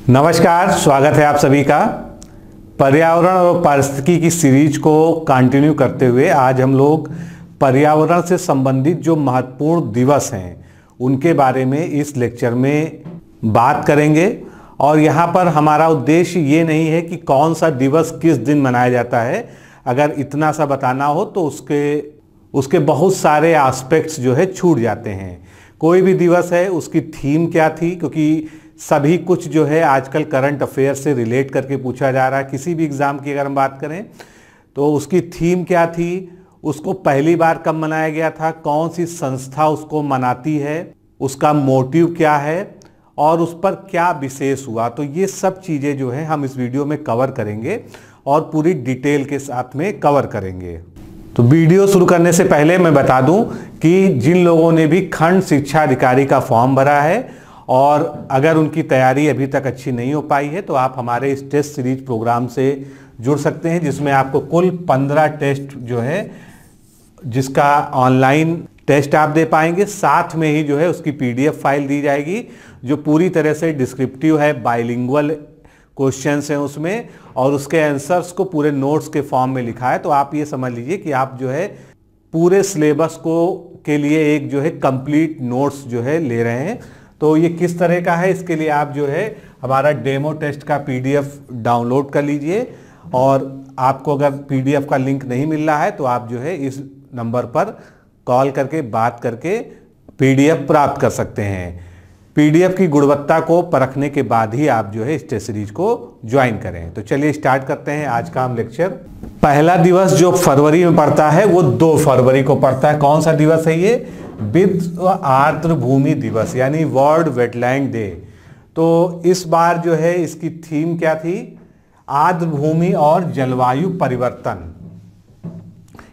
नमस्कार, स्वागत है आप सभी का। पर्यावरण और पारिस्थितिकी की सीरीज को कंटिन्यू करते हुए आज हम लोग पर्यावरण से संबंधित जो महत्वपूर्ण दिवस हैं उनके बारे में इस लेक्चर में बात करेंगे। और यहाँ पर हमारा उद्देश्य ये नहीं है कि कौन सा दिवस किस दिन मनाया जाता है। अगर इतना सा बताना हो तो उसके बहुत सारे एस्पेक्ट्स जो है छूट जाते हैं। कोई भी दिवस है उसकी थीम क्या थी, क्योंकि सभी कुछ जो है आजकल करंट अफेयर से रिलेट करके पूछा जा रहा है। किसी भी एग्ज़ाम की अगर हम बात करें तो उसकी थीम क्या थी, उसको पहली बार कब मनाया गया था, कौन सी संस्था उसको मनाती है, उसका मोटिव क्या है और उस पर क्या विशेष हुआ। तो ये सब चीज़ें जो है हम इस वीडियो में कवर करेंगे और पूरी डिटेल के साथ में कवर करेंगे। तो वीडियो शुरू करने से पहले मैं बता दूं कि जिन लोगों ने भी खंड शिक्षा अधिकारी का फॉर्म भरा है और अगर उनकी तैयारी अभी तक अच्छी नहीं हो पाई है तो आप हमारे इस टेस्ट सीरीज प्रोग्राम से जुड़ सकते हैं, जिसमें आपको कुल 15 टेस्ट जो है जिसका ऑनलाइन टेस्ट आप दे पाएंगे। साथ में ही जो है उसकी PDF फाइल दी जाएगी जो पूरी तरह से डिस्क्रिप्टिव है, बाइलिंगुअल क्वेश्चंस हैं उसमें और उसके आंसर्स को पूरे नोट्स के फॉर्म में लिखा है। तो आप ये समझ लीजिए कि आप जो है पूरे सिलेबस को के लिए एक जो है कंप्लीट नोट्स जो है ले रहे हैं। तो ये किस तरह का है, इसके लिए आप जो है हमारा डेमो टेस्ट का PDF डाउनलोड कर लीजिए और आपको अगर PDF का लिंक नहीं मिल रहा है तो आप जो है इस नंबर पर कॉल करके बात करके PDF प्राप्त कर सकते हैं। PDF की गुणवत्ता को परखने के बाद ही आप जो है इस टेस्ट सीरीज को ज्वाइन करें। तो चलिए स्टार्ट करते हैं आज का हम लेक्चर। पहला दिवस जो फरवरी में पड़ता है वो 2 फरवरी को पड़ता है। कौन सा दिवस है ये? विश्व आर्द्र भूमि दिवस यानी वर्ल्ड वेटलैंड डे। तो इस बार जो है इसकी थीम क्या थी? आर्द्र भूमि और जलवायु परिवर्तन।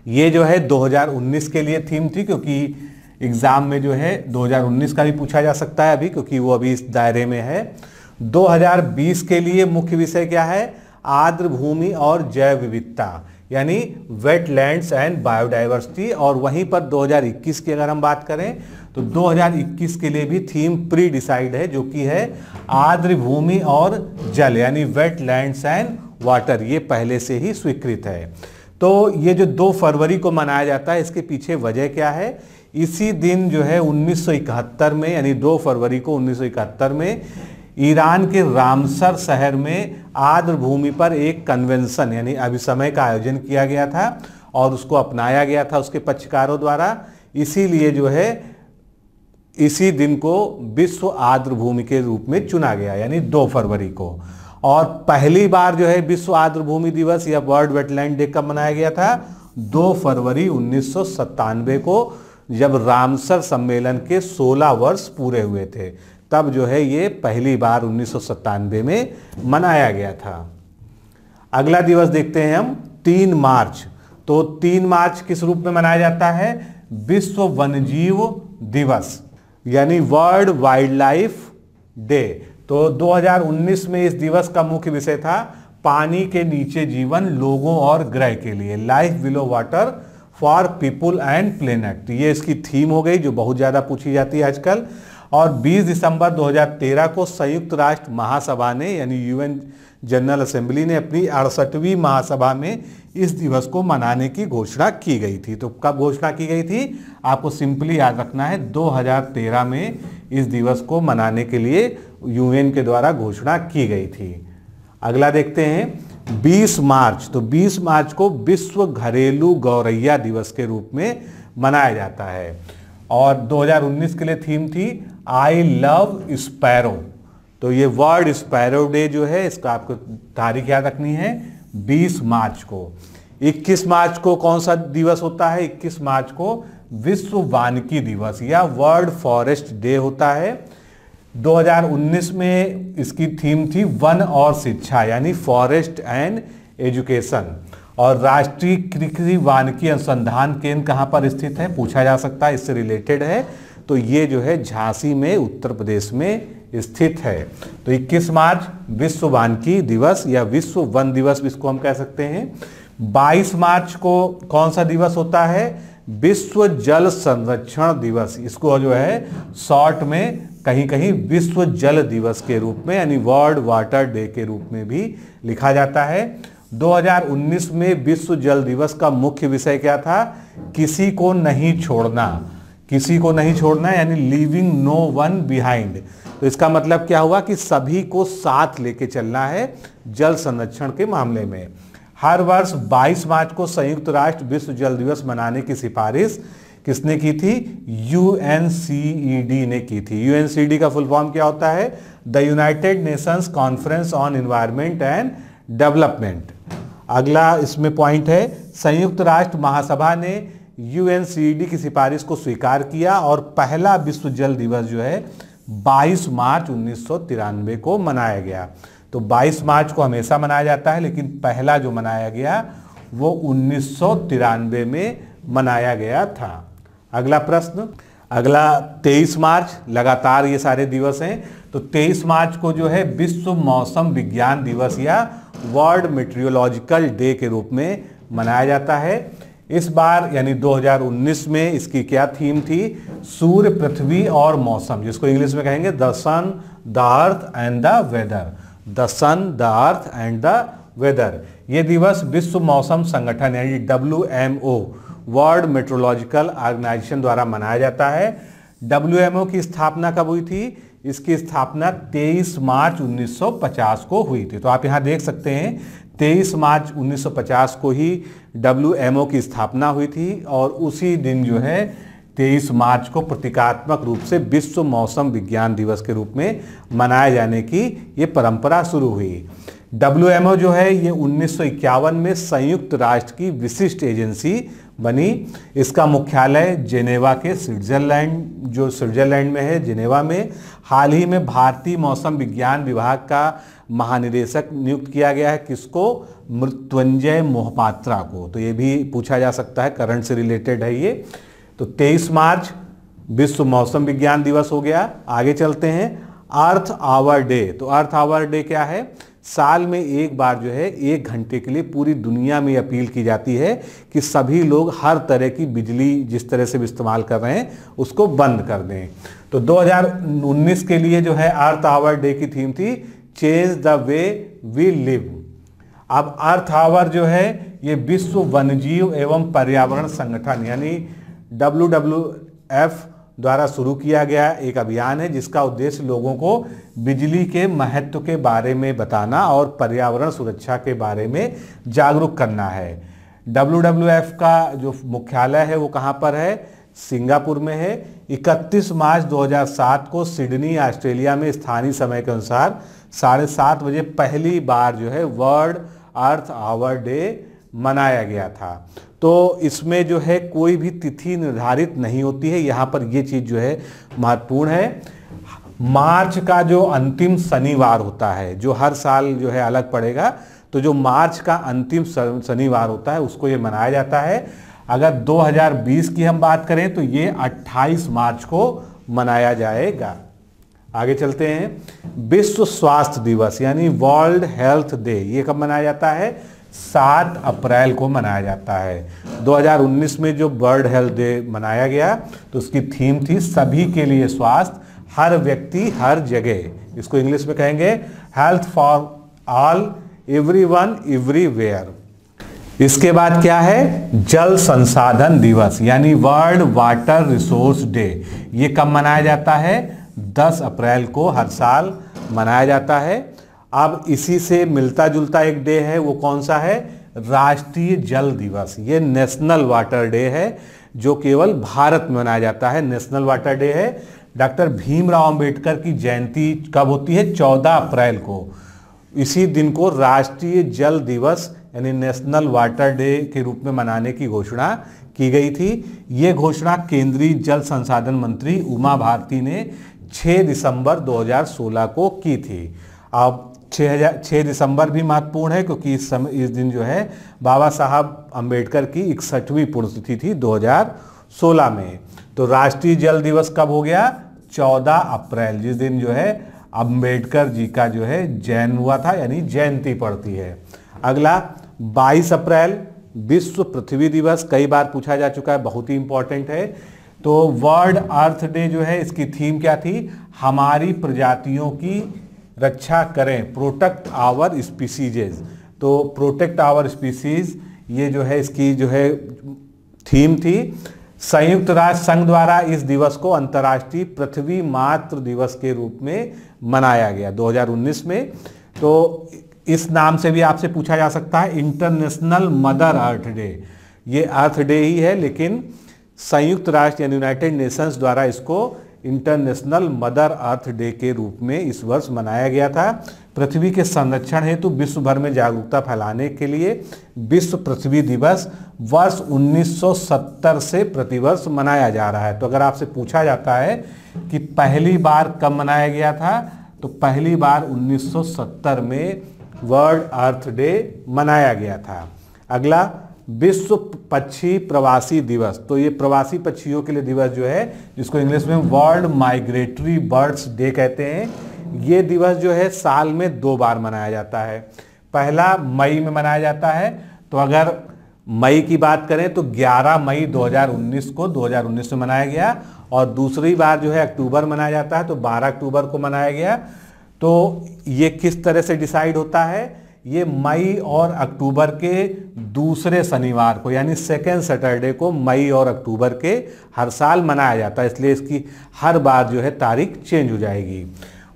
ये जो है 2019 के लिए थीम थी, क्योंकि एग्जाम में जो है 2019 का भी पूछा जा सकता है अभी, क्योंकि वो अभी इस दायरे में है। 2020 के लिए मुख्य विषय क्या है? आर्द्र भूमि और जैव विविधता यानी वेटलैंड्स एंड बायोडाइवर्सिटी। और वहीं पर 2021 की अगर हम बात करें तो 2021 के लिए भी थीम प्री डिसाइड है, जो कि है आर्द्र भूमि और जल यानी वेटलैंड्स एंड वाटर। ये पहले से ही स्वीकृत है। तो ये जो 2 फरवरी को मनाया जाता है, इसके पीछे वजह क्या है? इसी दिन जो है 1971 में यानी 2 फरवरी को 1971 में ईरान के रामसर शहर में आर्द्र भूमि पर एक कन्वेंशन यानी अभिसमय का आयोजन किया गया था और उसको अपनाया गया था उसके पक्षकारों द्वारा। इसीलिए जो है इसी दिन को विश्व आर्द्र भूमि के रूप में चुना गया यानी 2 फरवरी को। और पहली बार जो है विश्व आर्द्र भूमि दिवस या वर्ल्ड वेटलैंड डे कब मनाया गया था? 2 फरवरी 1997 को, जब रामसर सम्मेलन के 16 वर्ष पूरे हुए थे। तब जो है ये पहली बार 1997 में मनाया गया था। अगला दिवस देखते हैं हम 3 मार्च। तो 3 मार्च किस रूप में मनाया जाता है? विश्व वन्यजीव दिवस यानी वर्ल्ड वाइल्ड लाइफ डे। तो 2019 में इस दिवस का मुख्य विषय था पानी के नीचे जीवन लोगों और ग्रह के लिए, life below water for people and planet. ये इसकी थीम हो गई जो बहुत ज़्यादा पूछी जाती है आजकल। और 20 दिसंबर 2013 को संयुक्त राष्ट्र महासभा ने यानी UN जनरल असेंबली ने अपनी 68वीं महासभा में इस दिवस को मनाने की घोषणा की गई थी। तो कब घोषणा की गई थी? आपको सिंपली याद रखना है 2013 में इस दिवस को मनाने के लिए UN के द्वारा घोषणा की गई थी। अगला देखते हैं 20 मार्च। तो 20 मार्च को विश्व घरेलू गौरैया दिवस के रूप में मनाया जाता है। और 2019 के लिए थीम थी आई लव स्पैरो। तो ये वर्ल्ड स्पैरो डे जो है इसका आपको तारीख याद रखनी है 20 मार्च को। 21 मार्च को कौन सा दिवस होता है? 21 मार्च को विश्व वानिकी दिवस या वर्ल्ड फॉरेस्ट डे होता है। 2019 में इसकी थीम थी वन और शिक्षा यानी फॉरेस्ट एंड एजुकेशन। और राष्ट्रीय कृषि वानिकी अनुसंधान केंद्र कहाँ पर स्थित है पूछा जा सकता है, इससे रिलेटेड है। तो ये जो है झांसी में उत्तर प्रदेश में स्थित है। तो 21 मार्च विश्व वानिकी दिवस या विश्व वन दिवस इसको हम कह सकते हैं। 22 मार्च को कौन सा दिवस होता है? विश्व जल संरक्षण दिवस। इसको जो है शॉर्ट में कहीं कहीं विश्व जल दिवस के रूप में यानी वर्ल्ड वाटर डे के रूप में भी लिखा जाता है। 2019 में विश्व जल दिवस का मुख्य विषय क्या था? किसी को नहीं छोड़ना, किसी को नहीं छोड़ना यानी लीविंग नो वन बिहाइंड। तो इसका मतलब क्या हुआ कि सभी को साथ लेके चलना है जल संरक्षण के मामले में। हर वर्ष 22 मार्च को संयुक्त राष्ट्र विश्व जल दिवस मनाने की सिफारिश किसने की थी? UNCED ने की थी। UNCED का फुल फॉर्म क्या होता है? The United Nations conference on environment and development. अगला इसमें पॉइंट है, संयुक्त राष्ट्र महासभा ने UNCED की सिफारिश को स्वीकार किया और पहला विश्व जल दिवस जो है 22 मार्च 1993 को मनाया गया। तो 22 मार्च को हमेशा मनाया जाता है, लेकिन पहला जो मनाया गया वो 1993 में मनाया गया था। अगला प्रश्न, अगला 23 मार्च, लगातार ये सारे दिवस हैं। तो 23 मार्च को जो है विश्व मौसम विज्ञान दिवस या वर्ल्ड मेट्रियोलॉजिकल डे के रूप में मनाया जाता है। इस बार यानी 2019 में इसकी क्या थीम थी? सूर्य, पृथ्वी और मौसम, जिसको इंग्लिश में कहेंगे the sun, the earth and the weather. The sun, the earth and the weather. ये दिवस विश्व मौसम संगठन यानी WMO वर्ल्ड मेट्रोलॉजिकल ऑर्गेनाइजेशन द्वारा मनाया जाता है। WMO की स्थापना कब हुई थी? इसकी स्थापना 23 मार्च 1950 को हुई थी। तो आप यहाँ देख सकते हैं 23 मार्च 1950 को ही WMO की स्थापना हुई थी और उसी दिन जो है 23 मार्च को प्रतीकात्मक रूप से विश्व मौसम विज्ञान दिवस के रूप में मनाए जाने की ये परंपरा शुरू हुई। WMO जो है ये 1951 में संयुक्त राष्ट्र की विशिष्ट एजेंसी बनी। इसका मुख्यालय जेनेवा के स्विट्जरलैंड में है, जेनेवा में। हाल ही में भारतीय मौसम विज्ञान विभाग का महानिदेशक नियुक्त किया गया है। किसको? मृत्युंजय मोहपात्रा को। तो ये भी पूछा जा सकता है, करंट से रिलेटेड है ये। तो 23 मार्च विश्व मौसम विज्ञान दिवस हो गया। आगे चलते हैं, अर्थ आवर डे। तो अर्थ आवर डे क्या है? साल में एक बार जो है 1 घंटे के लिए पूरी दुनिया में अपील की जाती है कि सभी लोग हर तरह की बिजली जिस तरह से भी इस्तेमाल कर रहे हैं उसको बंद कर दें। तो 2019 के लिए जो है अर्थ आवर डे की थीम थी change the way we live. अब अर्थ आवर जो है ये विश्व वन्यजीव एवं पर्यावरण संगठन यानी WWF द्वारा शुरू किया गया एक अभियान है जिसका उद्देश्य लोगों को बिजली के महत्व के बारे में बताना और पर्यावरण सुरक्षा के बारे में जागरूक करना है। WWF का जो मुख्यालय है वो कहाँ पर है? सिंगापुर में है। 31 मार्च 2007 को सिडनी ऑस्ट्रेलिया में स्थानीय समय के अनुसार 7:30 बजे पहली बार जो है वर्ल्ड अर्थ आवर डे मनाया गया था। तो इसमें जो है कोई भी तिथि निर्धारित नहीं होती है। यहाँ पर ये चीज़ जो है महत्वपूर्ण है। मार्च का जो अंतिम शनिवार होता है, जो हर साल जो है अलग पड़ेगा, तो जो मार्च का अंतिम शनिवार होता है उसको ये मनाया जाता है। अगर 2020 की हम बात करें तो ये 28 मार्च को मनाया जाएगा। आगे चलते हैं, विश्व स्वास्थ्य दिवस यानी वर्ल्ड हेल्थ डे, ये कब मनाया जाता है? 7 अप्रैल को मनाया जाता है। 2019 में जो वर्ल्ड हेल्थ डे मनाया गया तो उसकी थीम थी सभी के लिए स्वास्थ्य, हर व्यक्ति हर जगह। इसको इंग्लिश में कहेंगे health for all, everyone everywhere. इसके बाद क्या है? जल संसाधन दिवस यानी वर्ल्ड वाटर रिसोर्स डे। ये कब मनाया जाता है? 10 अप्रैल को हर साल मनाया जाता है। अब इसी से मिलता जुलता एक डे है, वो कौन सा है? राष्ट्रीय जल दिवस। ये नेशनल वाटर डे है जो केवल भारत में मनाया जाता है। नेशनल वाटर डे है। डॉक्टर भीमराव अंबेडकर की जयंती कब होती है? 14 अप्रैल को। इसी दिन को राष्ट्रीय जल दिवस यानी नेशनल वाटर डे के रूप में मनाने की घोषणा की गई थी। ये घोषणा केंद्रीय जल संसाधन मंत्री उमा भारती ने 6 दिसंबर 2016 को की थी। अब 6 दिसंबर भी महत्वपूर्ण है क्योंकि इस दिन जो है बाबा साहब अंबेडकर की 61वीं पुण्यतिथि थी 2016 में। तो राष्ट्रीय जल दिवस कब हो गया? 14 अप्रैल, जिस दिन जो है अंबेडकर जी का जो है जन्म हुआ था यानी जयंती पड़ती है। अगला 22 अप्रैल विश्व पृथ्वी दिवस, कई बार पूछा जा चुका है, बहुत ही इंपॉर्टेंट है। तो वर्ल्ड अर्थ डे जो है इसकी थीम क्या थी, हमारी प्रजातियों की रक्षा करें, प्रोटेक्ट आवर स्पीसीज। तो प्रोटेक्ट आवर स्पीसीज ये जो है इसकी जो है थीम थी। संयुक्त राष्ट्र संघ द्वारा इस दिवस को अंतर्राष्ट्रीय पृथ्वी मातृ दिवस के रूप में मनाया गया 2019 में। तो इस नाम से भी आपसे पूछा जा सकता है, इंटरनेशनल मदर अर्थ डे। ये अर्थ डे ही है, लेकिन संयुक्त राष्ट्र यानी यूनाइटेड नेशंस द्वारा इसको इंटरनेशनल मदर अर्थ डे के रूप में इस वर्ष मनाया गया था। पृथ्वी के संरक्षण हेतु विश्व भर में जागरूकता फैलाने के लिए विश्व पृथ्वी दिवस वर्ष 1970 से प्रतिवर्ष मनाया जा रहा है। तो अगर आपसे पूछा जाता है कि पहली बार कब मनाया गया था, तो पहली बार 1970 में वर्ल्ड अर्थ डे मनाया गया था। अगला विश्व पक्षी प्रवासी दिवस। तो ये प्रवासी पक्षियों के लिए दिवस जो है, जिसको इंग्लिश में वर्ल्ड माइग्रेटरी बर्ड्स डे कहते हैं, ये दिवस जो है साल में 2 बार मनाया जाता है। पहला मई में मनाया जाता है। तो अगर मई की बात करें तो 11 मई 2019 को 2019 में मनाया गया, और दूसरी बार जो है अक्टूबर मनाया जाता है, तो 12 अक्टूबर को मनाया गया। तो ये किस तरह से डिसाइड होता है, ये मई और अक्टूबर के दूसरे शनिवार को यानी सेकेंड सैटरडे को मई और अक्टूबर के हर साल मनाया जाता है, इसलिए इसकी हर बार जो है तारीख चेंज हो जाएगी।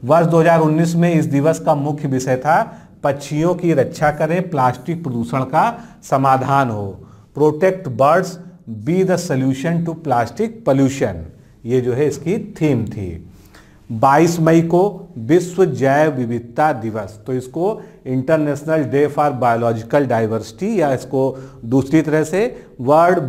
वर्ष 2019 में इस दिवस का मुख्य विषय था पक्षियों की रक्षा करें, प्लास्टिक प्रदूषण का समाधान हो, protect birds be the solution to plastic pollution. ये जो है इसकी थीम थी। 22 मई को विश्व जैव विविधता दिवस। तो इसको international day for biological diversity, या इसको दूसरी तरह से वर्ल्ड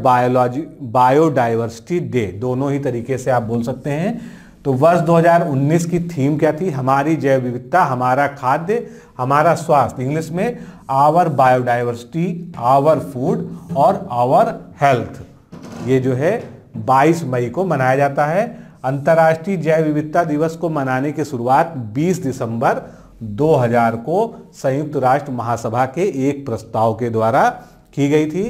बायोडाइवर्सिटी डे, दोनों ही तरीके से आप बोल सकते हैं। तो वर्ष 2019 की थीम क्या थी, हमारी जैव विविधता, हमारा खाद्य, हमारा स्वास्थ्य, इंग्लिश में आवर बायोडाइवर्सिटी, आवर फूड और आवर हेल्थ। ये जो है 22 मई को मनाया जाता है। अंतर्राष्ट्रीय जैव विविधता दिवस को मनाने की शुरुआत 20 दिसंबर 2000 को संयुक्त राष्ट्र महासभा के एक प्रस्ताव के द्वारा की गई थी।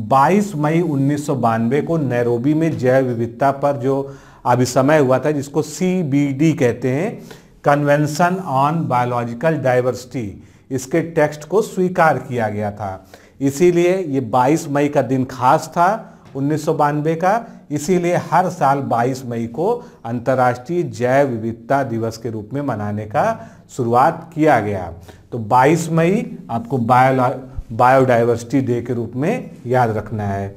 22 मई 1992 को नैरोबी में जैव विविधता पर जो अभिसमय हुआ था, जिसको CBD कहते हैं, कन्वेंशन ऑन बायोलॉजिकल डाइवर्सिटी, इसके टेक्स्ट को स्वीकार किया गया था। इसीलिए ये 22 मई का दिन खास था 1992 का, इसीलिए हर साल 22 मई को अंतर्राष्ट्रीय जैव विविधता दिवस के रूप में मनाने का शुरुआत किया गया। तो 22 मई आपको बायोडाइवर्सिटी डे के रूप में याद रखना है।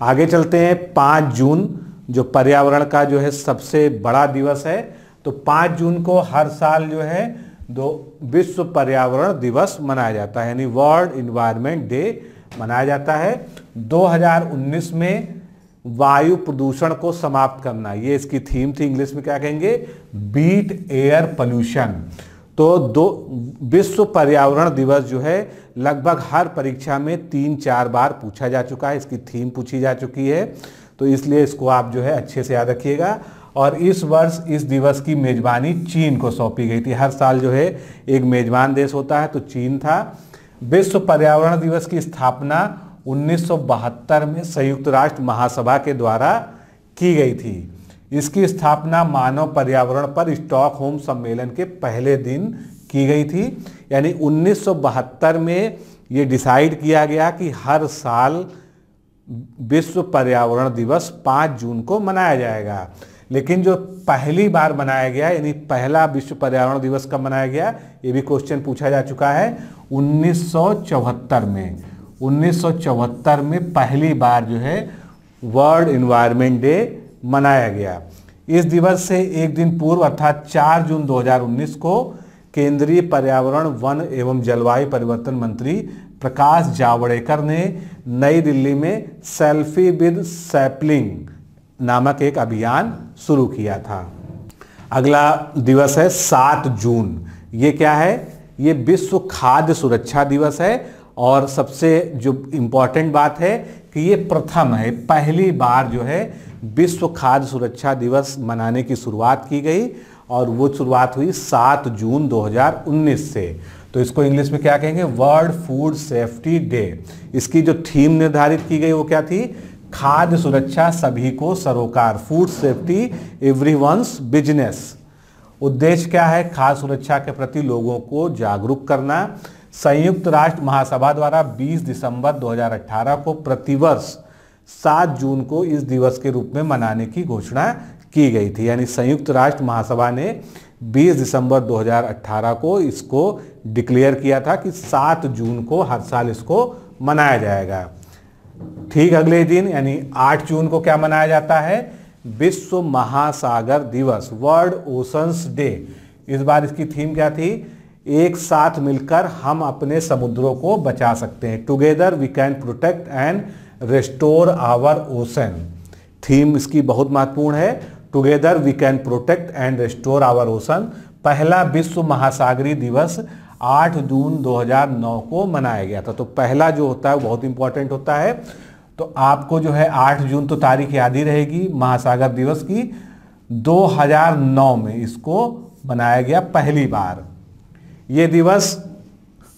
आगे चलते हैं। 5 जून जो पर्यावरण का जो है सबसे बड़ा दिवस है। तो 5 जून को हर साल जो है विश्व पर्यावरण दिवस मनाया जाता है, यानी वर्ल्ड इन्वायरमेंट डे मनाया जाता है। 2019 में वायु प्रदूषण को समाप्त करना, ये इसकी थीम थी, इंग्लिश में क्या कहेंगे, बीट एयर पोल्यूशन। तो विश्व पर्यावरण दिवस जो है लगभग हर परीक्षा में 3-4 बार पूछा जा चुका है, इसकी थीम पूछी जा चुकी है, तो इसलिए इसको आप जो है अच्छे से याद रखिएगा। और इस वर्ष इस दिवस की मेजबानी चीन को सौंपी गई थी। हर साल जो है एक मेजबान देश होता है, तो चीन था। विश्व पर्यावरण दिवस की स्थापना 1972 में संयुक्त राष्ट्र महासभा के द्वारा की गई थी। इसकी स्थापना मानव पर्यावरण पर स्टॉकहोम सम्मेलन के पहले दिन की गई थी, यानी 1972 में ये डिसाइड किया गया कि हर साल विश्व पर्यावरण दिवस 5 जून को मनाया जाएगा। लेकिन जो पहली बार मनाया गया, यानी पहला विश्व पर्यावरण दिवस कब मनाया गया, ये भी क्वेश्चन पूछा जा चुका है, 1974 में। 1974 में पहली बार जो है वर्ल्ड एनवायरनमेंट डे मनाया गया। इस दिवस से एक दिन पूर्व अर्थात 4 जून 2019 को केंद्रीय पर्यावरण, वन एवं जलवायु परिवर्तन मंत्री प्रकाश जावड़ेकर ने नई दिल्ली में सेल्फी विद सैपलिंग नामक एक अभियान शुरू किया था। अगला दिवस है 7 जून। ये क्या है, ये विश्व खाद्य सुरक्षा दिवस है। और सबसे जो इम्पोर्टेंट बात है कि ये प्रथम है, पहली बार जो है विश्व खाद्य सुरक्षा दिवस मनाने की शुरुआत की गई, और वो शुरुआत हुई 7 जून 2019 से। तो इसको इंग्लिश में क्या कहेंगे, वर्ल्ड फूड सेफ्टी डे। इसकी जो थीम निर्धारित की गई वो क्या थी, खाद्य सुरक्षा सभी को सरोकार, फूड सेफ्टी एवरीवन्स बिजनेस। उद्देश्य क्या है? खाद्य सुरक्षा के प्रति लोगों को जागरूक करना। संयुक्त राष्ट्र महासभा द्वारा 20 दिसंबर 2018 को प्रतिवर्ष 7 जून को इस दिवस के रूप में मनाने की घोषणा की गई थी। यानी संयुक्त राष्ट्र महासभा ने 20 दिसंबर 2018 को इसको डिक्लेयर किया था कि 7 जून को हर साल इसको मनाया जाएगा। ठीक अगले दिन यानी 8 जून को क्या मनाया जाता है? विश्व महासागर दिवस, वर्ल्ड ओशंस डे। इस बार इसकी थीम क्या थी? एक साथ मिलकर हम अपने समुद्रों को बचा सकते हैं। Together we can protect and restore our ocean. Theme इसकी बहुत महत्वपूर्ण है। Together we can protect and restore our ocean. पहला विश्व महासागरीय दिवस 8 जून 2009 को मनाया गया था। तो पहला जो होता है वो बहुत इंपॉर्टेंट होता है। तो आपको जो है 8 जून तो तारीख याद ही रहेगी महासागर दिवस की। 2009 में इसको मनाया गया पहली बार। ये दिवस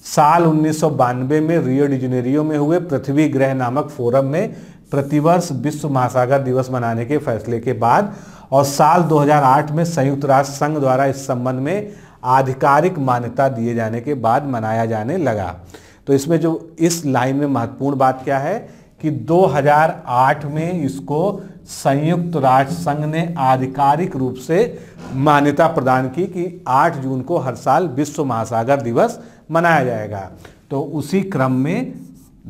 साल 1992 में रियो डी जेनेरियो में हुए पृथ्वी ग्रह नामक फोरम में प्रतिवर्ष विश्व महासागर दिवस मनाने के फैसले के बाद और साल 2008 में संयुक्त राष्ट्र संघ द्वारा इस संबंध में आधिकारिक मान्यता दिए जाने के बाद मनाया जाने लगा। तो इसमें जो इस लाइन में महत्वपूर्ण बात क्या है कि 2008 में इसको संयुक्त राष्ट्र संघ ने आधिकारिक रूप से मान्यता प्रदान की कि 8 जून को हर साल विश्व महासागर दिवस मनाया जाएगा। तो उसी क्रम में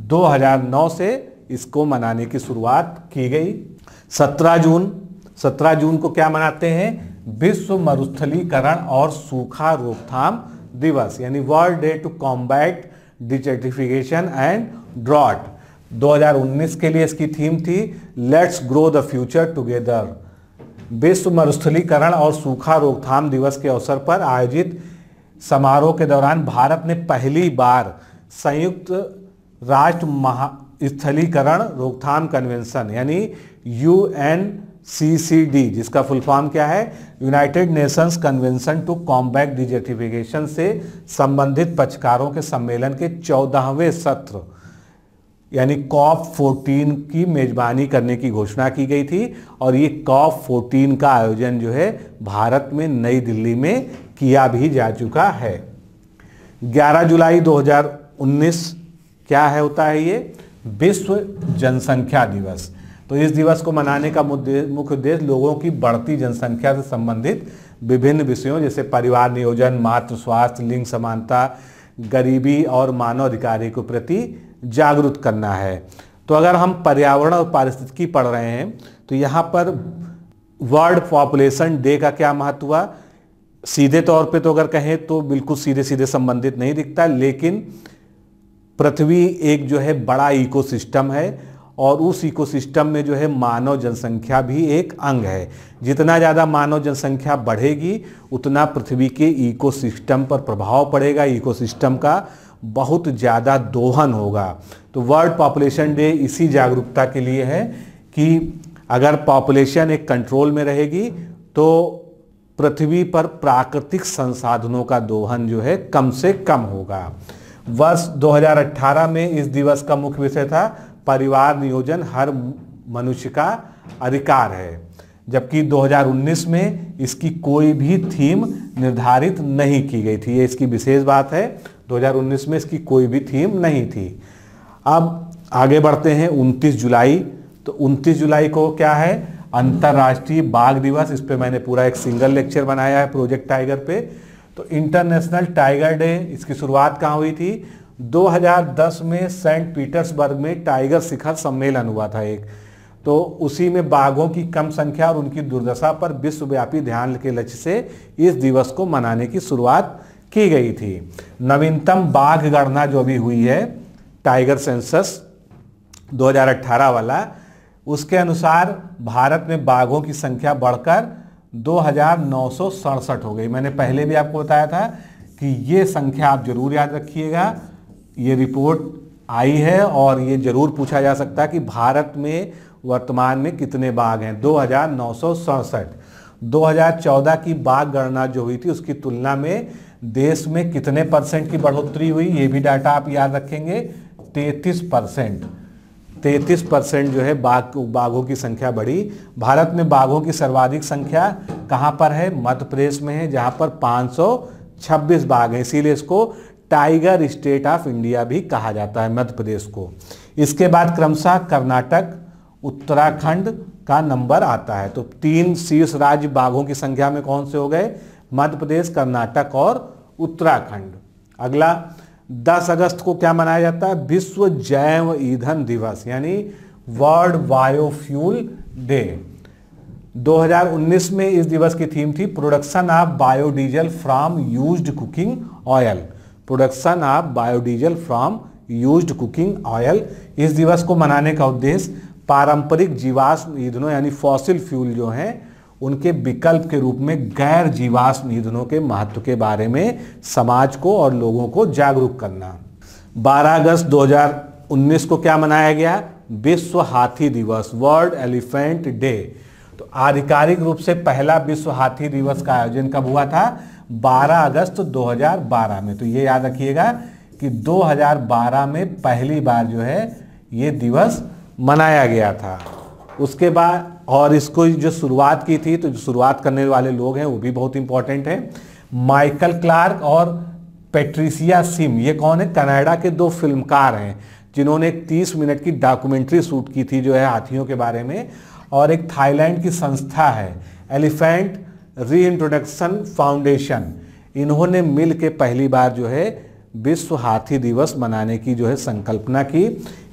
2009 से इसको मनाने की शुरुआत की गई। 17 जून को क्या मनाते हैं? विश्व मरुस्थलीकरण और सूखा रोकथाम दिवस, यानी world day to combat desertification and drought. 2019 के लिए इसकी थीम थी let's grow the future together. विश्व मरुस्थलीकरण और सूखा रोकथाम दिवस के अवसर पर आयोजित समारोह के दौरान भारत ने पहली बार संयुक्त राष्ट्र महास्थलीकरण रोकथाम कन्वेंशन यानी UNCCD, जिसका फुल फॉर्म क्या है? United Nations Convention to combat Desertification से संबंधित पक्षकारों के सम्मेलन के 14वें सत्र यानी COP14 की मेजबानी करने की घोषणा की गई थी। और ये COP14 का आयोजन जो है भारत में नई दिल्ली में किया भी जा चुका है। 11 जुलाई 2019 क्या है होता है ये? विश्व जनसंख्या दिवस। तो इस दिवस को मनाने का मुख्य उद्देश्य लोगों की बढ़ती जनसंख्या से संबंधित विभिन्न विषयों जैसे परिवार नियोजन, मातृ स्वास्थ्य, लिंग समानता, गरीबी और मानव अधिकारों के प्रति जागरूक करना है। तो अगर हम पर्यावरण और पारिस्थितिकी पढ़ रहे हैं तो यहाँ पर वर्ल्ड पॉपुलेशन डे का क्या महत्व हुआ? सीधे तौर पे तो अगर कहें तो बिल्कुल सीधे सीधे संबंधित नहीं दिखता, लेकिन पृथ्वी एक जो है बड़ा इकोसिस्टम है और उस इकोसिस्टम में जो है मानव जनसंख्या भी एक अंग है। जितना ज़्यादा मानव जनसंख्या बढ़ेगी उतना पृथ्वी के इकोसिस्टम पर प्रभाव पड़ेगा, इकोसिस्टम का बहुत ज़्यादा दोहन होगा। तो वर्ल्ड पॉपुलेशन डे इसी जागरूकता के लिए है कि अगर पॉपुलेशन एक कंट्रोल में रहेगी तो पृथ्वी पर प्राकृतिक संसाधनों का दोहन जो है कम से कम होगा। वर्ष 2018 में इस दिवस का मुख्य विषय था परिवार नियोजन हर मनुष्य का अधिकार है, जबकि 2019 में इसकी कोई भी थीम निर्धारित नहीं की गई थी। ये इसकी विशेष बात है, 2019 में इसकी कोई भी थीम नहीं थी। अब आगे बढ़ते हैं 29 जुलाई। तो 29 जुलाई को क्या है? अंतर्राष्ट्रीय बाघ दिवस। इस पे मैंने पूरा एक सिंगल लेक्चर बनाया है प्रोजेक्ट टाइगर पे। तो इंटरनेशनल टाइगर डे, इसकी शुरुआत कहाँ हुई थी? 2010 में सेंट पीटर्सबर्ग में टाइगर शिखर सम्मेलन हुआ था एक। तो उसी में बाघों की कम संख्या और उनकी दुर्दशा पर विश्वव्यापी ध्यान के लक्ष्य से इस दिवस को मनाने की शुरुआत की गई थी। नवीनतम बाघ गणना जो भी हुई है, टाइगर सेंसस 2018 वाला, उसके अनुसार भारत में बाघों की संख्या बढ़कर 2967 हो गई। मैंने पहले भी आपको बताया था कि ये संख्या आप जरूर याद रखिएगा। ये रिपोर्ट आई है और ये जरूर पूछा जा सकता है कि भारत में वर्तमान में कितने बाघ हैं? 2967। 2014 की बाघ गणना जो हुई थी उसकी तुलना में देश में कितने % की बढ़ोतरी हुई, ये भी डाटा आप याद रखेंगे, 33%। 33% जो है बाघों की संख्या बढ़ी। भारत में बाघों की सर्वाधिक संख्या कहाँ पर है? मध्य प्रदेश में है, जहाँ पर 526 बाघ हैं। इसीलिए इसको टाइगर स्टेट ऑफ इंडिया भी कहा जाता है मध्य प्रदेश को। इसके बाद क्रमशः कर्नाटक, उत्तराखंड का नंबर आता है। तो 3 शीर्ष राज्य बाघों की संख्या में कौन से हो गए? मध्य प्रदेश, कर्नाटक और उत्तराखंड। अगला 10 अगस्त को क्या मनाया जाता है? विश्व जैव ईंधन दिवस, यानी वर्ल्ड बायोफ्यूल डे। 2019 में इस दिवस की थीम थी production of biodiesel from used cooking oil. Production of biodiesel from used cooking oil. इस दिवस को मनाने का उद्देश्य पारंपरिक जीवाश्म ईंधनों यानी फॉसिल फ्यूल जो हैं उनके विकल्प के रूप में गैर जीवाश्म ईंधनों के महत्व के बारे में समाज को और लोगों को जागरूक करना। 12 अगस्त 2019 को क्या मनाया गया? विश्व हाथी दिवस, वर्ल्ड एलिफेंट डे। तो आधिकारिक रूप से पहला विश्व हाथी दिवस का आयोजन कब हुआ था? 12 अगस्त 2012 में। तो ये याद रखिएगा कि 2012 में पहली बार जो है ये दिवस मनाया गया था। उसके बाद और इसको जो शुरुआत की थी, तो जो शुरुआत करने वाले लोग हैं वो भी बहुत इंपॉर्टेंट है। माइकल क्लार्क और पैट्रिसिया सिम, ये कौन है? कनाडा के 2 फिल्मकार हैं जिन्होंने एक 30 मिनट की डॉक्यूमेंट्री शूट की थी जो है हाथियों के बारे में। और एक थाईलैंड की संस्था है एलिफेंट रीइंट्रोडक्शन फाउंडेशन, इन्होंने मिल के पहली बार जो है विश्व हाथी दिवस मनाने की जो है संकल्पना की।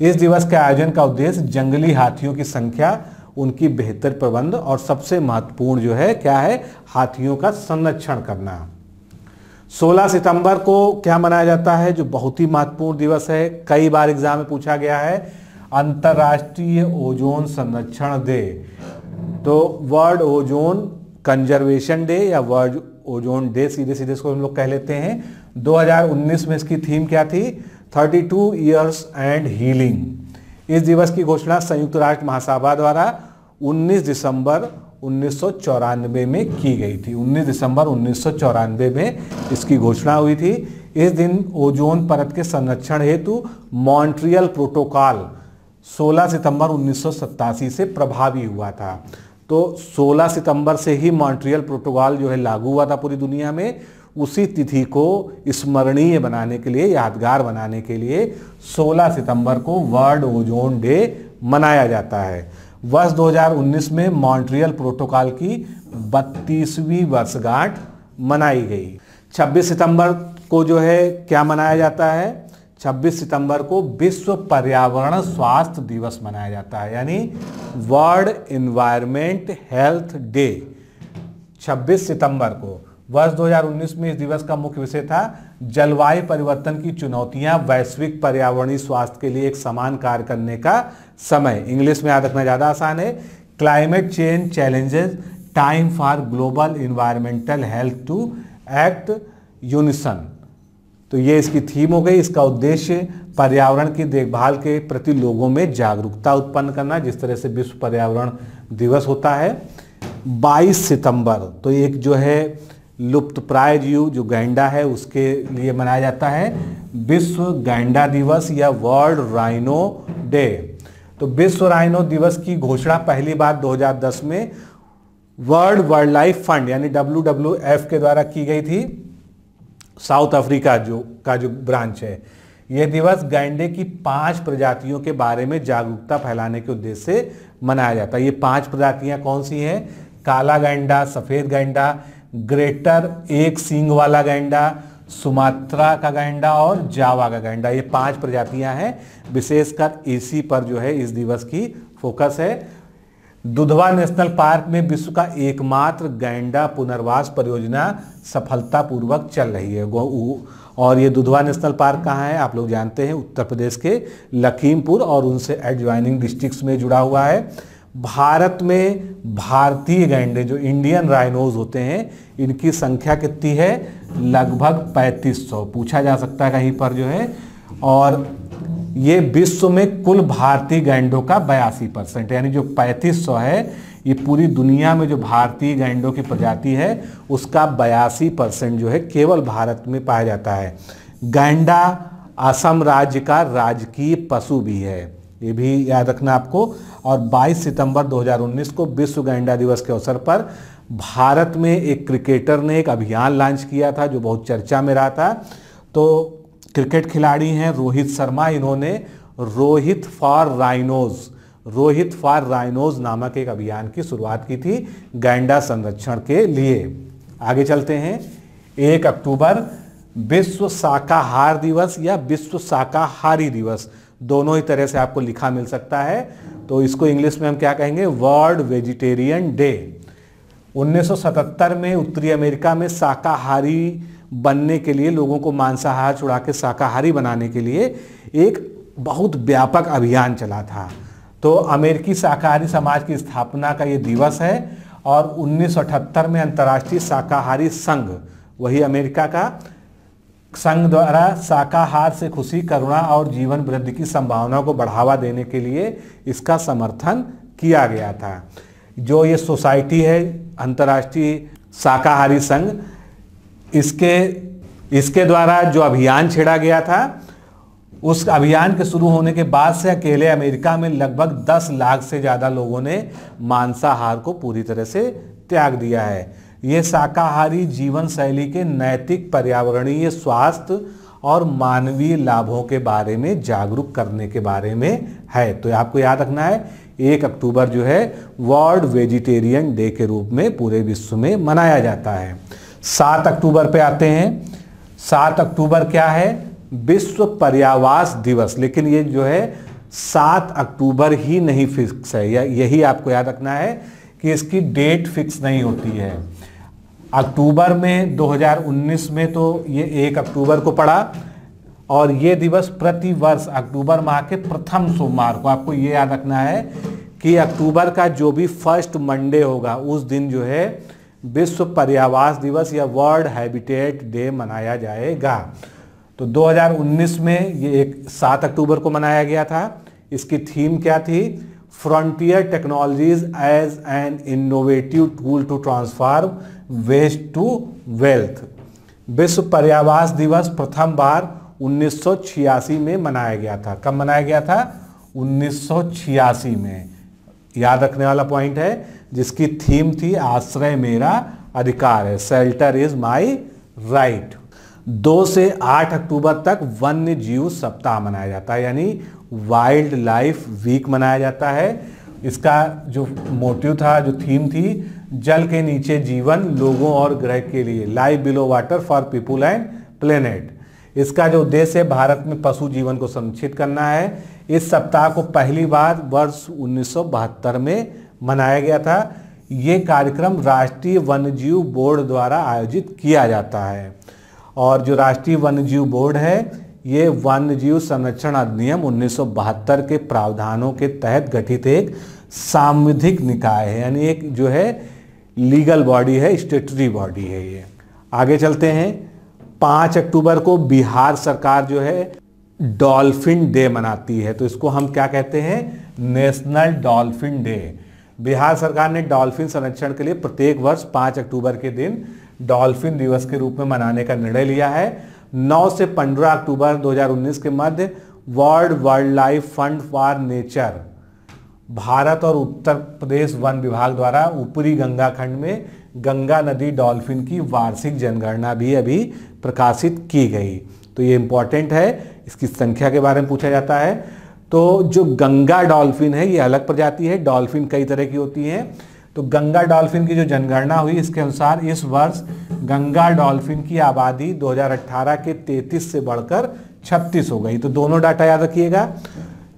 इस दिवस के आयोजन का उद्देश्य जंगली हाथियों की संख्या, उनकी बेहतर प्रबंध और सबसे महत्वपूर्ण जो है क्या है? हाथियों का संरक्षण करना। 16 सितंबर को क्या मनाया जाता है जो बहुत ही महत्वपूर्ण दिवस है, कई बार एग्जाम में पूछा गया है? अंतर्राष्ट्रीय ओजोन संरक्षण डे। तो वर्ल्ड ओजोन कंजर्वेशन डे या वर्ल्ड ओजोन डे, सीधे सीधे इसको हम लोग कह लेते हैं। 2019 में इसकी थीम क्या थी? 32 ईयर्स एंड हीलिंग। इस दिवस की घोषणा संयुक्त राष्ट्र महासभा द्वारा 19 दिसंबर 1994 में की गई थी। 19 दिसंबर 1994 में इसकी घोषणा हुई थी। इस दिन ओजोन परत के संरक्षण हेतु मॉन्ट्रियल प्रोटोकॉल 16 सितंबर 1987 से प्रभावी हुआ था। तो 16 सितंबर से ही मॉन्ट्रियल प्रोटोकॉल जो है लागू हुआ था पूरी दुनिया में। उसी तिथि को स्मरणीय बनाने के लिए, यादगार बनाने के लिए 16 सितंबर को वर्ल्ड ओजोन डे मनाया जाता है। वर्ष 2019 में मॉन्ट्रियल प्रोटोकॉल की 32वीं वर्षगांठ मनाई गई। 26 सितंबर को जो है क्या मनाया जाता है? 26 सितंबर को विश्व पर्यावरण स्वास्थ्य दिवस मनाया जाता है, यानी वर्ल्ड एनवायरनमेंट हेल्थ डे। 26 सितंबर को वर्ष 2019 में इस दिवस का मुख्य विषय था जलवायु परिवर्तन की चुनौतियां, वैश्विक पर्यावरणीय स्वास्थ्य के लिए एक समान कार्य करने का समय। इंग्लिश में याद रखना ज़्यादा आसान है। Climate change challenges, time for global environmental health to act unison. तो ये इसकी थीम हो गई। इसका उद्देश्य पर्यावरण की देखभाल के प्रति लोगों में जागरूकता उत्पन्न करना, जिस तरह से विश्व पर्यावरण दिवस होता है। 22 सितंबर तो एक जो है लुप्तप्राय जीव जो गैंडा है उसके लिए मनाया जाता है विश्व गैंडा दिवस या वर्ल्ड राइनो डे। तो विश्व राइनो दिवस की घोषणा पहली बार 2010 में वर्ल्ड वाइल्ड लाइफ फंड यानी WWF के द्वारा की गई थी। साउथ अफ्रीका जो ब्रांच है। यह दिवस गैंडे की 5 प्रजातियों के बारे में जागरूकता फैलाने के उद्देश्य से मनाया जाता है। ये 5 प्रजातियां कौन सी हैं? काला गैंडा, सफ़ेद गैंडा, ग्रेटर एक सींग वाला गैंडा, सुमात्रा का गैंडा और जावा का गैंडा। ये 5 प्रजातियां हैं। विशेषकर इसी पर जो है इस दिवस की फोकस है। दुधवा नेशनल पार्क में विश्व का एकमात्र गैंडा पुनर्वास परियोजना सफलतापूर्वक चल रही है। और ये दुधवा नेशनल पार्क कहाँ है? आप लोग जानते हैं, उत्तर प्रदेश के लखीमपुर और उनसे एडजॉइनिंग डिस्ट्रिक्ट्स में जुड़ा हुआ है। भारत में भारतीय गैंडे जो इंडियन राइनोज होते हैं, इनकी संख्या कितनी है? लगभग 3500। पूछा जा सकता है कहीं पर जो है। और ये विश्व में कुल भारतीय गैंडों का 82% यानी जो 3500 है, ये पूरी दुनिया में जो भारतीय गैंडों की प्रजाति है उसका 82% जो है केवल भारत में पाया जाता है। गैंडा असम राज्य का राजकीय पशु भी है। ये भी याद रखना आपको। और 22 सितंबर 2019 को विश्व गैंडा दिवस के अवसर पर भारत में एक क्रिकेटर ने एक अभियान लॉन्च किया था जो बहुत चर्चा में रहा था। तो क्रिकेट खिलाड़ी हैं रोहित शर्मा, इन्होंने रोहित फॉर राइनोज नामक एक अभियान की शुरुआत की थी गैंडा संरक्षण के लिए। आगे चलते हैं। 1 अक्टूबर विश्व शाकाहार दिवस या विश्व शाकाहारी दिवस, दोनों ही तरह से आपको लिखा मिल सकता है। तो इसको इंग्लिश में हम क्या कहेंगे, वर्ल्ड वेजिटेरियन डे। 1977 में उत्तरी अमेरिका में शाकाहारी बनने के लिए, लोगों को मांसाहार छुड़ा के शाकाहारी बनाने के लिए एक बहुत व्यापक अभियान चला था। तो अमेरिकी शाकाहारी समाज की स्थापना का ये दिवस है। और 1978 में अंतर्राष्ट्रीय शाकाहारी संघ, वही अमेरिका का संघ, द्वारा शाकाहार से खुशी, करुणा और जीवन वृद्धि की संभावना को बढ़ावा देने के लिए इसका समर्थन किया गया था। जो ये सोसाइटी है अंतर्राष्ट्रीय शाकाहारी संघ, इसके द्वारा जो अभियान छेड़ा गया था, उस अभियान के शुरू होने के बाद से अकेले अमेरिका में लगभग 10 लाख से ज़्यादा लोगों ने मांसाहार को पूरी तरह से त्याग दिया है। ये शाकाहारी जीवन शैली के नैतिक, पर्यावरणीय, स्वास्थ्य और मानवीय लाभों के बारे में जागरूक करने के बारे में है। तो आपको याद रखना है 1 अक्टूबर जो है वर्ल्ड वेजिटेरियन डे के रूप में पूरे विश्व में मनाया जाता है। 7 अक्टूबर पे आते हैं। 7 अक्टूबर क्या है, विश्व पर्यावास दिवस। लेकिन ये जो है 7 अक्टूबर ही नहीं फिक्स है, यही आपको याद रखना है कि इसकी डेट फिक्स नहीं होती है। अक्टूबर में 2019 में तो ये 1 अक्टूबर को पड़ा और ये दिवस प्रति वर्ष अक्टूबर माह के प्रथम सोमवार को, आपको ये याद रखना है कि अक्टूबर का जो भी फर्स्ट मंडे होगा उस दिन जो है विश्व पर्यावास दिवस या वर्ल्ड हैबिटेट डे मनाया जाएगा। तो 2019 में ये 7 अक्टूबर को मनाया गया था। इसकी थीम क्या थी, frontier technologies as an innovative tool to transform waste to wealth. विश्व पर्यावास दिवस प्रथम बार 1986 में मनाया गया था। कब मनाया गया था, 1986 में। याद रखने वाला पॉइंट है, जिसकी थीम थी आश्रय मेरा अधिकार है, शेल्टर इज माई राइट। 2 से 8 अक्टूबर तक वन्य जीव सप्ताह मनाया जाता है, यानी वाइल्ड लाइफ वीक मनाया जाता है। इसका जो मोटिव था, जो थीम थी, जल के नीचे जीवन लोगों और ग्रह के लिए, life below water for people and planet. इसका जो उद्देश्य है भारत में पशु जीवन को संरक्षित करना है। इस सप्ताह को पहली बार वर्ष 1972 में मनाया गया था। ये कार्यक्रम राष्ट्रीय वन्यजीव बोर्ड द्वारा आयोजित किया जाता है। और जो राष्ट्रीय वन्यजीव बोर्ड है, ये वन्यजीव संरक्षण अधिनियम 1972 के प्रावधानों के तहत गठित एक सांविधिक निकाय है, यानी एक जो है लीगल बॉडी है, स्टेटरी बॉडी है ये। आगे चलते हैं। 5 अक्टूबर को बिहार सरकार जो है डॉल्फिन डे मनाती है। तो इसको हम क्या कहते हैं, नेशनल डॉल्फिन डे। बिहार सरकार ने डॉल्फिन संरक्षण के लिए प्रत्येक वर्ष 5 अक्टूबर के दिन डॉल्फिन दिवस के रूप में मनाने का निर्णय लिया है। 9 से 15 अक्टूबर 2019 के मध्य World Wild Life Fund for Nature, Bharat और उत्तर प्रदेश वन विभाग द्वारा ऊपरी गंगा खंड में गंगा नदी डॉल्फिन की वार्षिक जनगणना भी अभी प्रकाशित की गई। तो ये इंपॉर्टेंट है, इसकी संख्या के बारे में पूछा जाता है। तो जो गंगा डॉल्फिन है ये अलग प्रजाति है, डॉल्फिन कई तरह की होती हैं। तो गंगा डॉल्फिन की जो जनगणना हुई, इसके अनुसार इस वर्ष गंगा डॉल्फिन की आबादी 2018 के 33 से बढ़कर 36 हो गई। तो दोनों डाटा याद रखिएगा,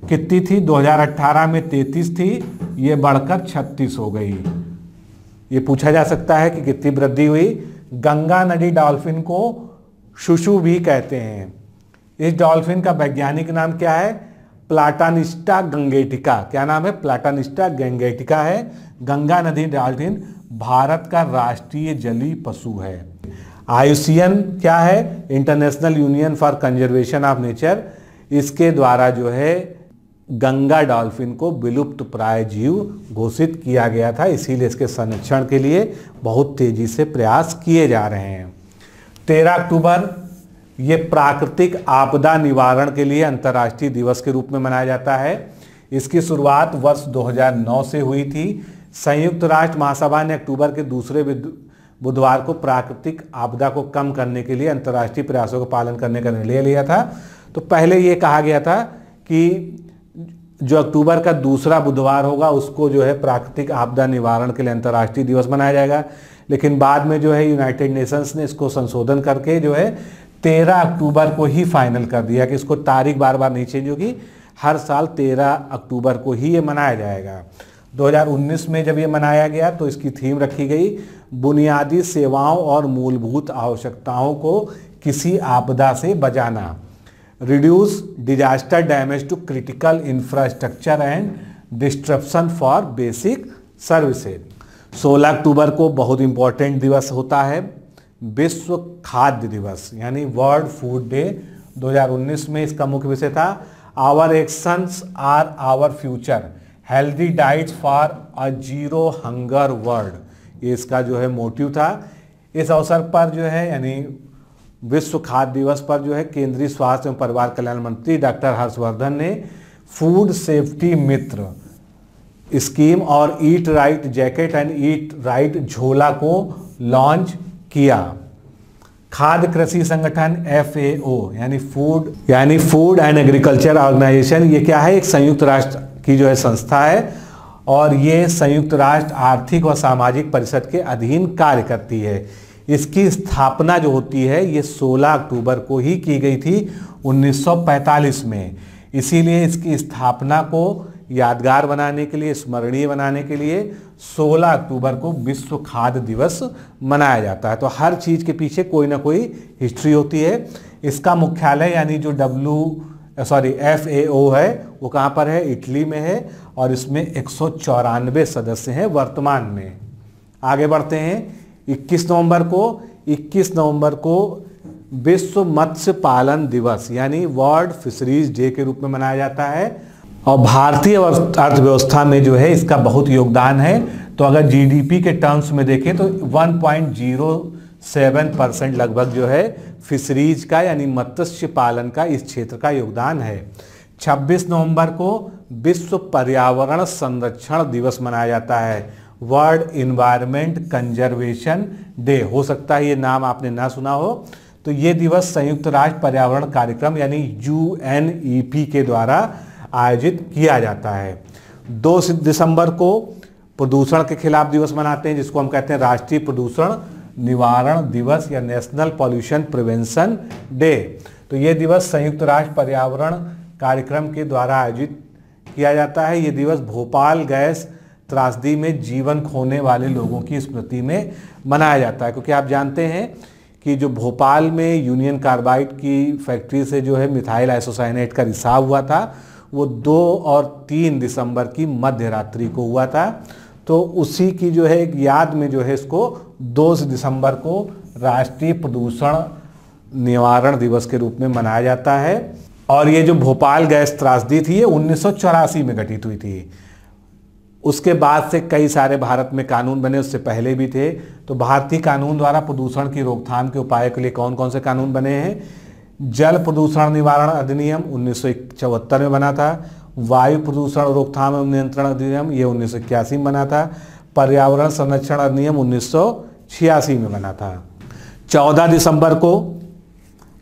कितनी थी, 2018 में 33 थी, ये बढ़कर 36 हो गई। ये पूछा जा सकता है कि कितनी वृद्धि हुई। गंगा नदी डॉल्फिन को शुशु भी कहते हैं। इस डॉल्फिन का वैज्ञानिक नाम क्या है, प्लाटानिस्टा गंगेटिका। क्या नाम है, प्लाटानिस्टा गंगेटिका है। गंगा नदी डॉल्फिन भारत का राष्ट्रीय जलीय पशु है। IUCN क्या है, international union for conservation of nature. इसके द्वारा जो है गंगा डॉल्फिन को विलुप्त प्राय जीव घोषित किया गया था, इसीलिए इसके संरक्षण के लिए बहुत तेजी से प्रयास किए जा रहे हैं। 13 अक्टूबर ये प्राकृतिक आपदा निवारण के लिए अंतर्राष्ट्रीय दिवस के रूप में मनाया जाता है। इसकी शुरुआत वर्ष 2009 से हुई थी। संयुक्त राष्ट्र महासभा ने अक्टूबर के दूसरे बुधवार को प्राकृतिक आपदा को कम करने के लिए अंतर्राष्ट्रीय प्रयासों का पालन करने का निर्णय लिया था। तो पहले ये कहा गया था कि जो अक्टूबर का दूसरा बुधवार होगा उसको जो है प्राकृतिक आपदा निवारण के लिए अंतर्राष्ट्रीय दिवस मनाया जाएगा, लेकिन बाद में जो है यूनाइटेड नेशंस ने इसको संशोधन करके जो है 13 अक्टूबर को ही फाइनल कर दिया कि इसको तारीख बार बार नहीं चेंज होगी, हर साल 13 अक्टूबर को ही ये मनाया जाएगा। 2019 में जब ये मनाया गया तो इसकी थीम रखी गई बुनियादी सेवाओं और मूलभूत आवश्यकताओं को किसी आपदा से बचाना, reduce disaster damage to critical infrastructure and disruption for basic services. 16 अक्टूबर को बहुत इंपॉर्टेंट दिवस होता है, विश्व खाद्य दिवस यानी वर्ल्ड फूड डे। 2019 में इसका मुख्य विषय था our actions are our future, healthy diets for a zero hunger world, ये इसका जो है मोटिव था। इस अवसर पर जो है यानी विश्व खाद्य दिवस पर जो है केंद्रीय स्वास्थ्य एवं परिवार कल्याण मंत्री डॉक्टर हर्षवर्धन ने फूड सेफ्टी मित्र स्कीम और eat right jacket and eat right झोला को लॉन्च किया। खाद्य कृषि संगठन FAO यानी फूड एंड एग्रीकल्चर ऑर्गेनाइजेशन, ये क्या है, एक संयुक्त राष्ट्र की जो है संस्था है और ये संयुक्त राष्ट्र आर्थिक और सामाजिक परिषद के अधीन कार्य करती है। इसकी स्थापना जो होती है ये 16 अक्टूबर को ही की गई थी 1945 में, इसीलिए इसकी स्थापना को यादगार बनाने के लिए, स्मरणीय बनाने के लिए 16 अक्टूबर को विश्व खाद्य दिवस मनाया जाता है। तो हर चीज़ के पीछे कोई ना कोई हिस्ट्री होती है। इसका मुख्यालय यानी जो FAO है वो कहाँ पर है, इटली में है और इसमें 194 सदस्य हैं वर्तमान में। आगे बढ़ते हैं। 21 नवंबर को विश्व मत्स्य पालन दिवस यानी वर्ल्ड फिशरीज डे के रूप में मनाया जाता है और भारतीय अर्थव्यवस्था में जो है इसका बहुत योगदान है। तो अगर GDP के टर्म्स में देखें तो 1.07% लगभग जो है फिशरीज का यानी मत्स्य पालन का इस क्षेत्र का योगदान है। 26 नवंबर को विश्व पर्यावरण संरक्षण दिवस मनाया जाता है, वर्ल्ड इन्वायरमेंट कंजर्वेशन डे। हो सकता है ये नाम आपने ना सुना हो। तो ये दिवस संयुक्त राष्ट्र पर्यावरण कार्यक्रम यानी UNEP के द्वारा आयोजित किया जाता है। 2 दिसंबर को प्रदूषण के खिलाफ दिवस मनाते हैं जिसको हम कहते हैं राष्ट्रीय प्रदूषण निवारण दिवस या नेशनल पॉल्यूशन प्रिवेंशन डे। तो ये दिवस संयुक्त राष्ट्र पर्यावरण कार्यक्रम के द्वारा आयोजित किया जाता है। ये दिवस भोपाल गैस त्रासदी में जीवन खोने वाले लोगों की स्मृति में मनाया जाता है, क्योंकि आप जानते हैं कि जो भोपाल में यूनियन कार्बाइड की फैक्ट्री से जो है मिथाइल आइसोसाइनेट का रिसाव हुआ था वो 2 और 3 दिसंबर की मध्य रात्रि को हुआ था। तो उसी की जो है एक याद में जो है इसको 2 दिसंबर को राष्ट्रीय प्रदूषण निवारण दिवस के रूप में मनाया जाता है। और ये जो भोपाल गैस त्रासदी थी ये 1984 में घटित हुई थी। उसके बाद से कई सारे भारत में कानून बने, उससे पहले भी थे। तो भारतीय कानून द्वारा प्रदूषण की रोकथाम के उपाय के लिए कौन कौन से कानून बने हैं? जल प्रदूषण निवारण अधिनियम 1974 में बना था। वायु प्रदूषण रोकथाम एवं नियंत्रण अधिनियम ये 1981 में बना था। पर्यावरण संरक्षण अधिनियम 1986 में बना था। 14 दिसंबर को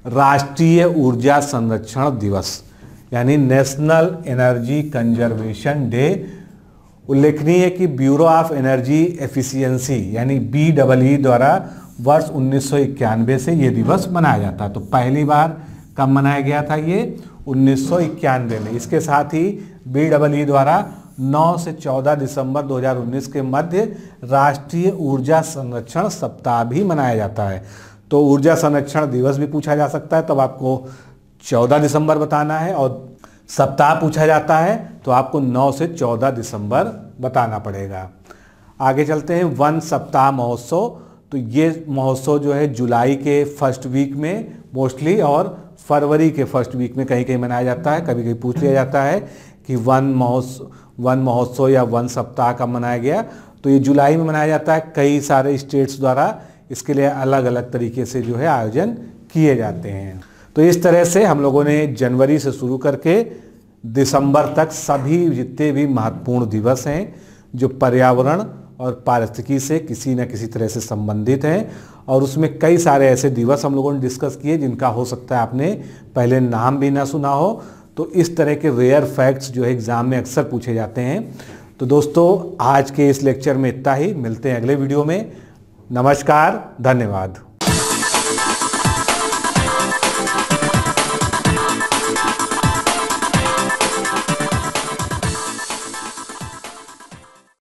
राष्ट्रीय ऊर्जा संरक्षण दिवस यानी नेशनल एनर्जी कंजर्वेशन डे। उल्लेखनीय है कि ब्यूरो ऑफ एनर्जी एफिशिएंसी यानी BEE द्वारा वर्ष 1991 से ये दिवस मनाया जाता है। तो पहली बार कब मनाया गया था ये 1991 में। इसके साथ ही BEE द्वारा 9 से 14 दिसंबर 2019 के मध्य राष्ट्रीय ऊर्जा संरक्षण सप्ताह भी मनाया जाता है। तो ऊर्जा संरक्षण दिवस भी पूछा जा सकता है, तब आपको 14 दिसंबर बताना है, और सप्ताह पूछा जाता है तो आपको 9 से 14 दिसंबर बताना पड़ेगा। आगे चलते हैं। वन सप्ताह महोत्सव। तो ये महोत्सव जो है जुलाई के फर्स्ट वीक में मोस्टली और फरवरी के फर्स्ट वीक में कहीं कहीं मनाया जाता है। कभी कभी पूछ लिया जाता है कि वन महोत्सव या वन सप्ताह कब मनाया गया, तो ये जुलाई में मनाया जाता है। कई सारे स्टेट्स द्वारा इसके लिए अलग अलग तरीके से जो है आयोजन किए जाते हैं। तो इस तरह से हम लोगों ने जनवरी से शुरू करके दिसंबर तक सभी जितने भी महत्वपूर्ण दिवस हैं जो पर्यावरण और पारिस्थितिकी से किसी न किसी तरह से संबंधित हैं, और उसमें कई सारे ऐसे दिवस हम लोगों ने डिस्कस किए जिनका हो सकता है आपने पहले नाम भी ना सुना हो। तो इस तरह के रेयर फैक्ट्स जो है एग्जाम में अक्सर पूछे जाते हैं। तो दोस्तों आज के इस लेक्चर में इतना ही, मिलते हैं अगले वीडियो में। नमस्कार, धन्यवाद।